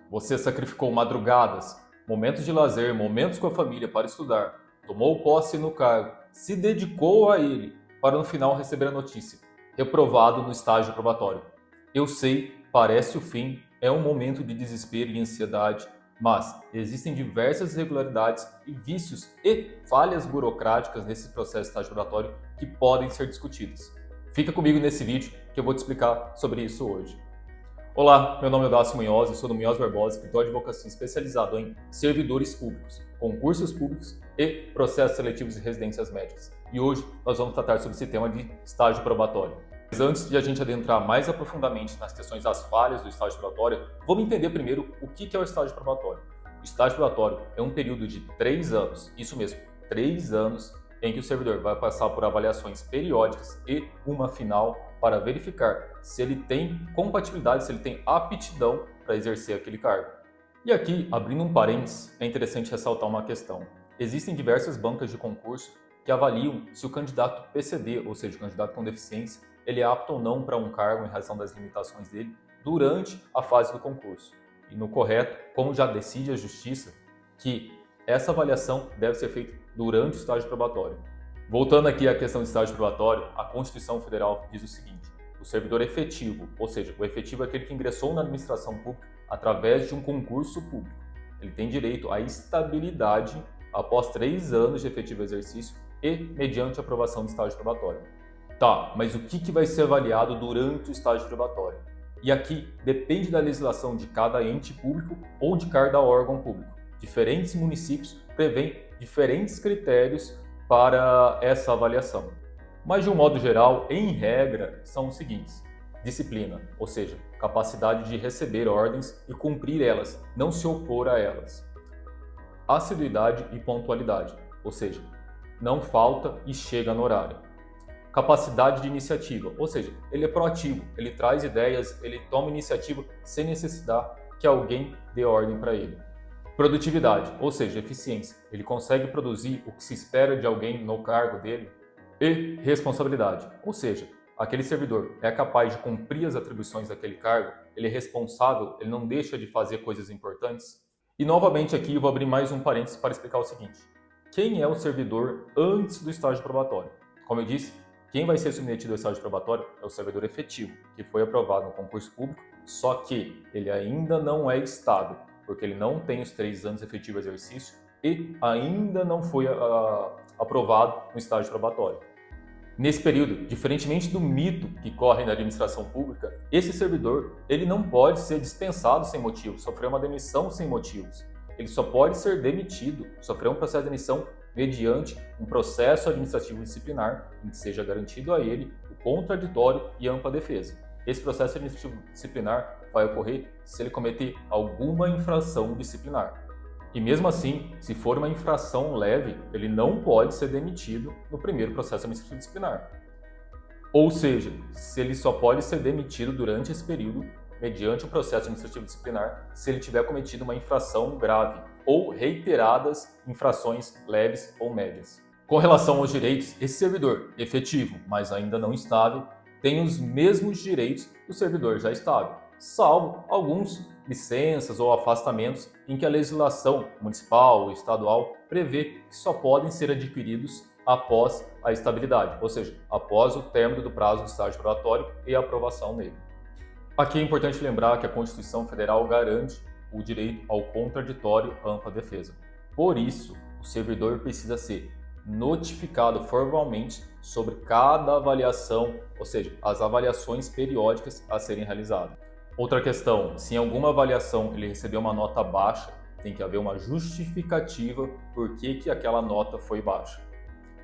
Você sacrificou madrugadas, momentos de lazer, momentos com a família para estudar, tomou posse no cargo, se dedicou a ele, para no final receber a notícia: reprovado no estágio probatório. Eu sei, parece o fim, é um momento de desespero e ansiedade, mas existem diversas irregularidades e vícios e falhas burocráticas nesse processo de estágio probatório que podem ser discutidas. Fica comigo nesse vídeo que eu vou te explicar sobre isso hoje. Olá, meu nome é Dácio Munhoz, eu sou do Munhoz Barbosa, escritório de advocacia especializado em servidores públicos, concursos públicos e processos seletivos de residências médicas. E hoje nós vamos tratar sobre esse tema de estágio probatório. Mas antes de a gente adentrar mais aprofundadamente nas questões das falhas do estágio probatório, vamos entender primeiro o que é o estágio probatório. O estágio probatório é um período de 3 anos, isso mesmo, 3 anos, em que o servidor vai passar por avaliações periódicas e uma final para verificar se ele tem compatibilidade, se ele tem aptidão para exercer aquele cargo. E aqui, abrindo um parênteses, é interessante ressaltar uma questão. Existem diversas bancas de concurso que avaliam se o candidato PCD, ou seja, o candidato com deficiência, ele é apto ou não para um cargo em razão das limitações dele durante a fase do concurso. E no correto, como já decide a Justiça, que essa avaliação deve ser feita durante o estágio probatório. Voltando aqui à questão do estágio probatório, a Constituição Federal diz o seguinte: o servidor efetivo, ou seja, o efetivo é aquele que ingressou na administração pública através de um concurso público. Ele tem direito à estabilidade após 3 anos de efetivo exercício e mediante aprovação do estágio probatório. Tá, mas o que vai ser avaliado durante o estágio probatório? E aqui depende da legislação de cada ente público ou de cada órgão público. Diferentes municípios prevêem diferentes critérios para essa avaliação. Mas de um modo geral, em regra, são os seguintes: disciplina, ou seja, capacidade de receber ordens e cumprir elas, não se opor a elas. Assiduidade e pontualidade, ou seja, não falta e chega no horário. Capacidade de iniciativa, ou seja, ele é proativo, ele traz ideias, ele toma iniciativa sem necessitar que alguém dê ordem para ele. Produtividade, ou seja, eficiência, ele consegue produzir o que se espera de alguém no cargo dele. E responsabilidade, ou seja, aquele servidor é capaz de cumprir as atribuições daquele cargo, ele é responsável, ele não deixa de fazer coisas importantes. E novamente aqui eu vou abrir mais um parênteses para explicar o seguinte: quem é o servidor antes do estágio probatório? Como eu disse, quem vai ser submetido ao estágio probatório é o servidor efetivo, que foi aprovado no concurso público, só que ele ainda não é estável, porque ele não tem os 3 anos de efetivo exercício e ainda não foi aprovado no estágio probatório. Nesse período, diferentemente do mito que corre na administração pública, esse servidor ele não pode ser dispensado sem motivo, sofrer uma demissão sem motivos. Ele só pode ser demitido, sofrer um processo de demissão mediante um processo administrativo disciplinar em que seja garantido a ele o contraditório e ampla defesa. Esse processo administrativo disciplinar vai ocorrer se ele cometer alguma infração disciplinar. E mesmo assim, se for uma infração leve, ele não pode ser demitido no primeiro processo administrativo disciplinar. Ou seja, se ele só pode ser demitido durante esse período mediante o processo administrativo disciplinar se ele tiver cometido uma infração grave ou reiteradas infrações leves ou médias. Com relação aos direitos, esse servidor efetivo, mas ainda não estável, tem os mesmos direitos do servidor já estável, salvo alguns licenças ou afastamentos em que a legislação municipal ou estadual prevê que só podem ser adquiridos após a estabilidade, ou seja, após o término do prazo do estágio probatório e a aprovação nele. Aqui é importante lembrar que a Constituição Federal garante o direito ao contraditório ampla defesa. Por isso, o servidor precisa ser notificado formalmente sobre cada avaliação, ou seja, as avaliações periódicas a serem realizadas. Outra questão: se em alguma avaliação ele recebeu uma nota baixa, tem que haver uma justificativa por que aquela nota foi baixa.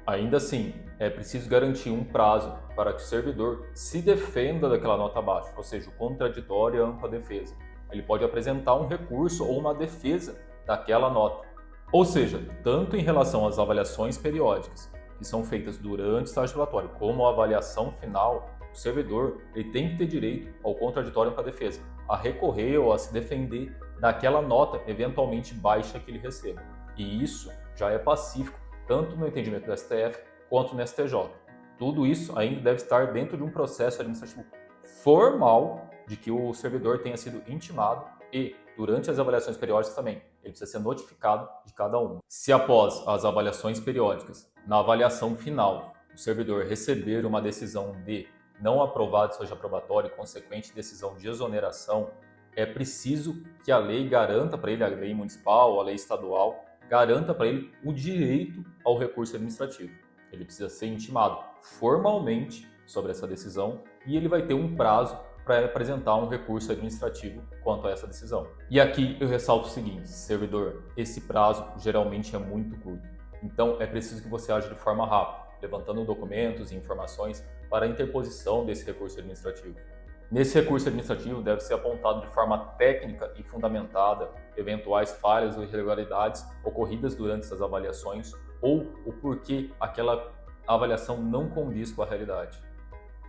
Ainda assim, é preciso garantir um prazo para que o servidor se defenda daquela nota baixa, ou seja, o contraditório e a ampla defesa. Ele pode apresentar um recurso ou uma defesa daquela nota. Ou seja, tanto em relação às avaliações periódicas, que são feitas durante o estágio probatório, como a avaliação final, o servidor ele tem que ter direito ao contraditório e ampla defesa, a recorrer ou a se defender daquela nota eventualmente baixa que ele receba. E isso já é pacífico, tanto no entendimento do STF quanto no STJ. Tudo isso ainda deve estar dentro de um processo administrativo formal de que o servidor tenha sido intimado e durante as avaliações periódicas também, ele precisa ser notificado de cada uma. Se após as avaliações periódicas, na avaliação final, o servidor receber uma decisão de não aprovado de estágio probatório e consequente decisão de exoneração, é preciso que a lei garanta para ele, a lei municipal, a lei estadual, garanta para ele o direito ao recurso administrativo. Ele precisa ser intimado formalmente sobre essa decisão e ele vai ter um prazo para apresentar um recurso administrativo quanto a essa decisão. E aqui eu ressalto o seguinte, servidor, esse prazo geralmente é muito curto. Então é preciso que você aja de forma rápida, levantando documentos e informações para a interposição desse recurso administrativo. Nesse recurso administrativo deve ser apontado de forma técnica e fundamentada eventuais falhas ou irregularidades ocorridas durante essas avaliações ou o porquê aquela avaliação não condiz com a realidade.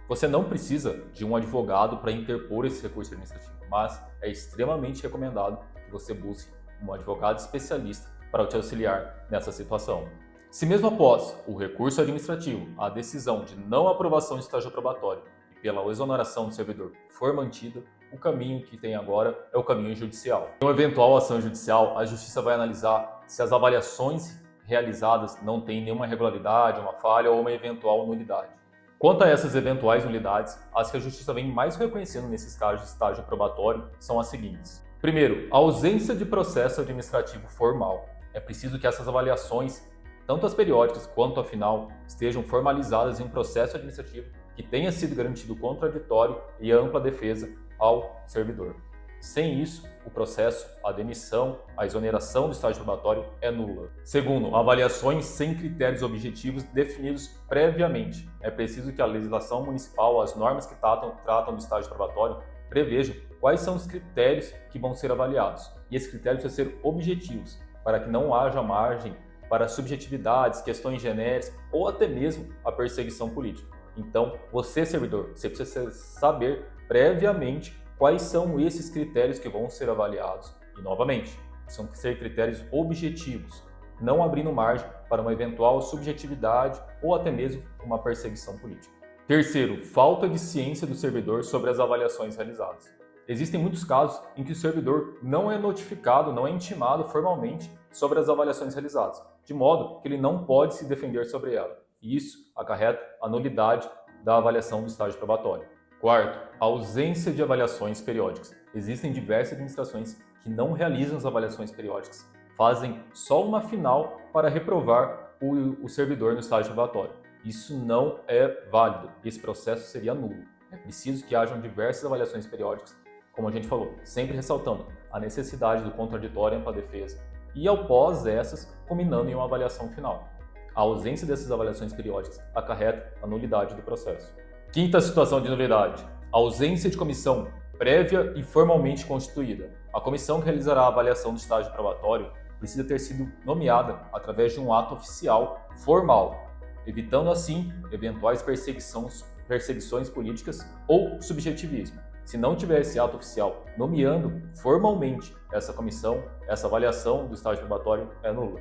Você não precisa de um advogado para interpor esse recurso administrativo, mas é extremamente recomendado que você busque um advogado especialista para te auxiliar nessa situação. Se mesmo após o recurso administrativo, a decisão de não aprovação de estágio probatório e pela exoneração do servidor for mantida, o caminho que tem agora é o caminho judicial. Em uma eventual ação judicial, a Justiça vai analisar se as avaliações realizadas não têm nenhuma irregularidade, uma falha ou uma eventual nulidade. Quanto a essas eventuais nulidades, as que a Justiça vem mais reconhecendo nesses casos de estágio probatório são as seguintes. Primeiro, a ausência de processo administrativo formal. É preciso que essas avaliações, tanto as periódicas quanto a final, estejam formalizadas em um processo administrativo que tenha sido garantido contraditório e ampla defesa ao servidor. Sem isso, o processo, a demissão, a exoneração do estágio probatório é nula. Segundo, avaliações sem critérios objetivos definidos previamente. É preciso que a legislação municipal, as normas que tratam do estágio probatório, prevejam quais são os critérios que vão ser avaliados. E esses critérios precisam ser objetivos, para que não haja margem para subjetividades, questões genéricas ou até mesmo a perseguição política. Então, você, servidor, você precisa saber previamente quais são esses critérios que vão ser avaliados. E, novamente, são que ser critérios objetivos, não abrindo margem para uma eventual subjetividade ou até mesmo uma perseguição política. Terceiro, falta de ciência do servidor sobre as avaliações realizadas. Existem muitos casos em que o servidor não é notificado, não é intimado formalmente sobre as avaliações realizadas, de modo que ele não pode se defender sobre ela. E isso acarreta a nulidade da avaliação do estágio probatório. Quarto, a ausência de avaliações periódicas. Existem diversas administrações que não realizam as avaliações periódicas, fazem só uma final para reprovar o servidor no estágio probatório. Isso não é válido, esse processo seria nulo. É preciso que hajam diversas avaliações periódicas, como a gente falou, sempre ressaltando a necessidade do contraditório para a defesa e, após essas, culminando em uma avaliação final. A ausência dessas avaliações periódicas acarreta a nulidade do processo. Quinta situação de nulidade, a ausência de comissão prévia e formalmente constituída. A comissão que realizará a avaliação do estágio probatório precisa ter sido nomeada através de um ato oficial formal, evitando assim eventuais perseguições políticas ou subjetivismo. Se não tiver esse ato oficial nomeando formalmente essa comissão, essa avaliação do estágio probatório é nula.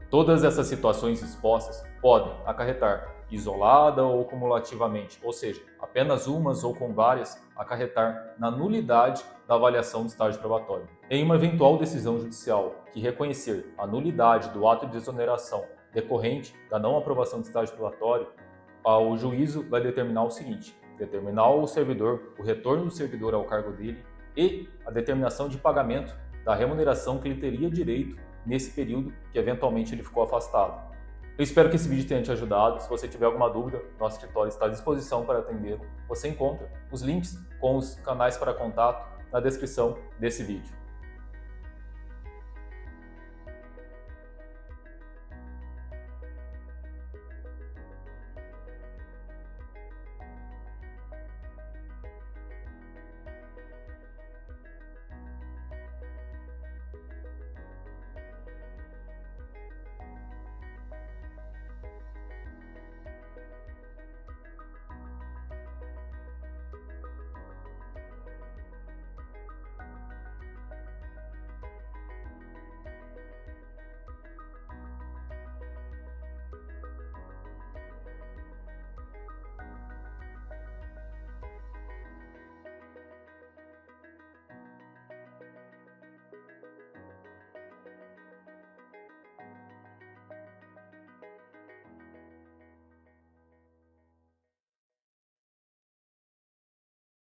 Todas essas situações expostas podem acarretar isolada ou cumulativamente, ou seja, apenas umas ou com várias, acarretar na nulidade da avaliação do estágio probatório. Em uma eventual decisão judicial que reconhecer a nulidade do ato de exoneração decorrente da não aprovação do estágio probatório, o juízo vai determinar o seguinte: determinar o servidor, o retorno do servidor ao cargo dele e a determinação de pagamento da remuneração que ele teria direito nesse período que eventualmente ele ficou afastado. Eu espero que esse vídeo tenha te ajudado. Se você tiver alguma dúvida, nosso escritório está à disposição para atender. Você encontra os links com os canais para contato na descrição desse vídeo.